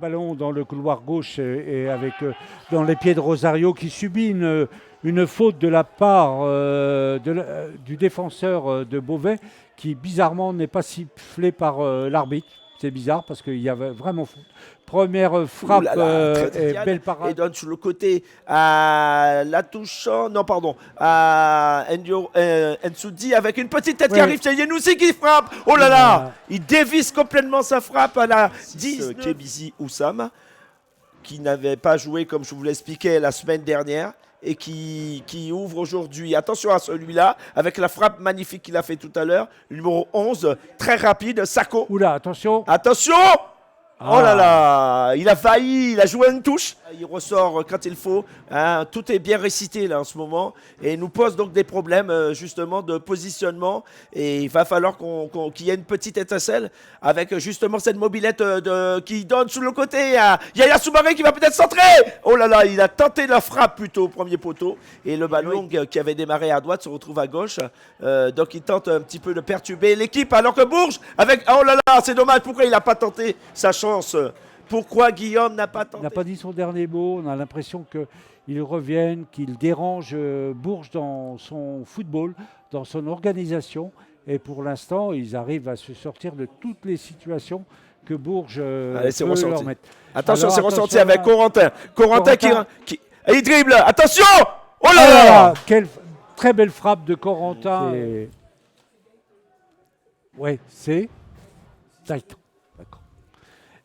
ballon dans le couloir gauche et avec dans les pieds de Rosario qui subit une faute de la part du défenseur de Beauvais qui bizarrement n'est pas sifflé par l'arbitre. C'est bizarre parce qu'il y avait vraiment faute. Première frappe et belle parade. Et donne sur le côté à Latouchon, non pardon, à Nsoudi avec une petite tête qui arrive, c'est Yenoussi qui frappe. Oh là là, il dévisse complètement sa frappe à la 10. Kebizi Oussam, qui n'avait pas joué comme je vous l'expliquais la semaine dernière et qui ouvre aujourd'hui. Attention à celui-là, avec la frappe magnifique qu'il a fait tout à l'heure. Numéro 11, très rapide, Sako. Oula, attention. Attention. Oh là là, il a failli, il a joué une touche. Il ressort quand il faut. Hein, tout est bien récité là en ce moment et nous pose donc des problèmes justement de positionnement. Et il va falloir qu'il y ait une petite étincelle avec justement cette mobilette qui donne sur le côté. Il y a Yaya Soumaré qui va peut-être centrer. Oh là là, il a tenté la frappe plutôt au premier poteau. Et le ballon qui avait démarré à droite se retrouve à gauche. Donc il tente un petit peu de perturber l'équipe alors que Bourges avec... Oh là là, c'est dommage. Pourquoi il n'a pas tenté sa chance? Pourquoi Guillaume n'a pas tenté? Il n'a pas dit son dernier mot. On a l'impression qu'il revienne, qu'il dérange Bourges dans son football, dans son organisation. Et pour l'instant, ils arrivent à se sortir de toutes les situations que Bourges peut leur mettre. Attention, c'est ressenti avec Corentin. Corentin qui... Et il dribble. Attention! Oh là là! Quelle très belle frappe de Corentin. Ouais, c'est Titan.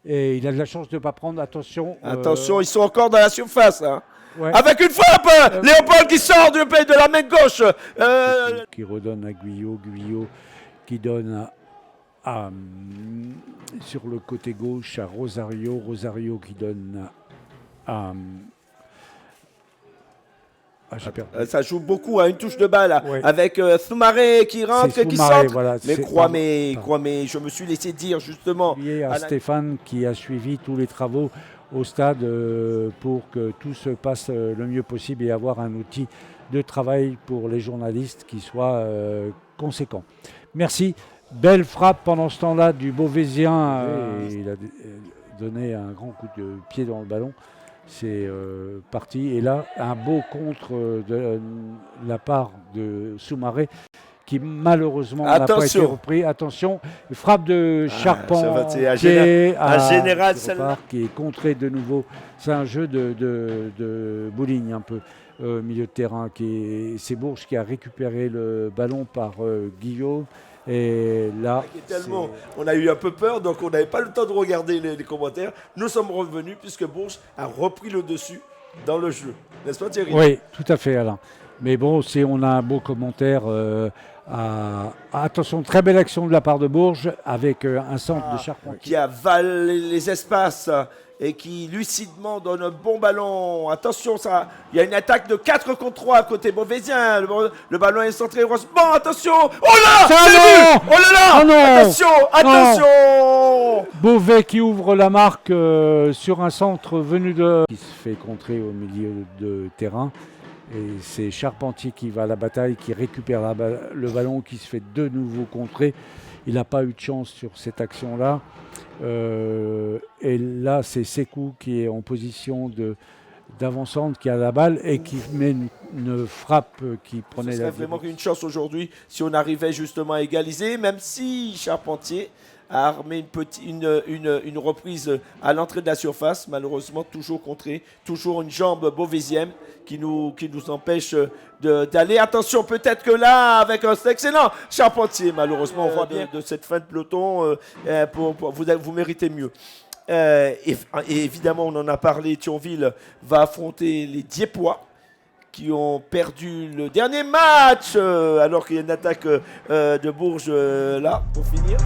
Et il a de la chance de ne pas prendre, attention. Attention, ils sont encore dans la surface. Hein. Ouais. Avec une frappe, Léopold qui sort de la main gauche. Qui redonne à Guyot, Guyot qui donne sur le côté gauche à Rosario, Rosario qui donne à... ça joue beaucoup à une touche de balle avec Soumaré qui rentre et qui centre. Voilà, mais Kwame, je me suis laissé dire justement à Stéphane qui a suivi tous les travaux au stade pour que tout se passe le mieux possible et avoir un outil de travail pour les journalistes qui soit conséquent. Merci. Belle frappe pendant ce temps-là du Beauvaisien. Il a donné un grand coup de pied dans le ballon. C'est parti. Et là, un beau contre de la part de Soumaré qui malheureusement n'a pas été repris. Attention, frappe de Charpentier. Un général qui est contré de nouveau. C'est un jeu de bowling un peu milieu de terrain. C'est Bourges qui a récupéré le ballon par Guillaume. Et là, on a eu un peu peur, donc on n'avait pas le temps de regarder les commentaires. Nous sommes revenus puisque Bourges a repris le dessus dans le jeu. N'est-ce pas Thierry? Oui, tout à fait Alain. Mais bon, si on a un beau commentaire, attention, très belle action de la part de Bourges avec un centre de Charpentier. Qui avale les espaces et qui lucidement donne un bon ballon. Attention, il y a une attaque de 4 contre 3 côté Beauvaisien. Le ballon est centré heureusement. Attention! Oh là! Oh là là! Oh non! Attention! Beauvais qui ouvre la marque sur un centre venu qui se fait contrer au milieu de terrain. Et c'est Charpentier qui va à la bataille, qui récupère le ballon, qui se fait de nouveau contrer. Il n'a pas eu de chance sur cette action-là. Et là, c'est Sekou qui est en position d'avancante, qui a la balle et qui met une frappe qui prenait la... Ce serait vraiment une chance aujourd'hui si on arrivait justement à égaliser, même si Charpentier a armé une reprise à l'entrée de la surface, malheureusement toujours contrée, toujours une jambe beauvaisienne qui nous empêche d'aller. Attention, peut-être que là, avec un excellent Charpentier, malheureusement, on voit bien de cette fin de peloton, vous méritez mieux. Et évidemment, on en a parlé, Thionville va affronter les Diepois qui ont perdu le dernier match, alors qu'il y a une attaque de Bourges là, pour finir.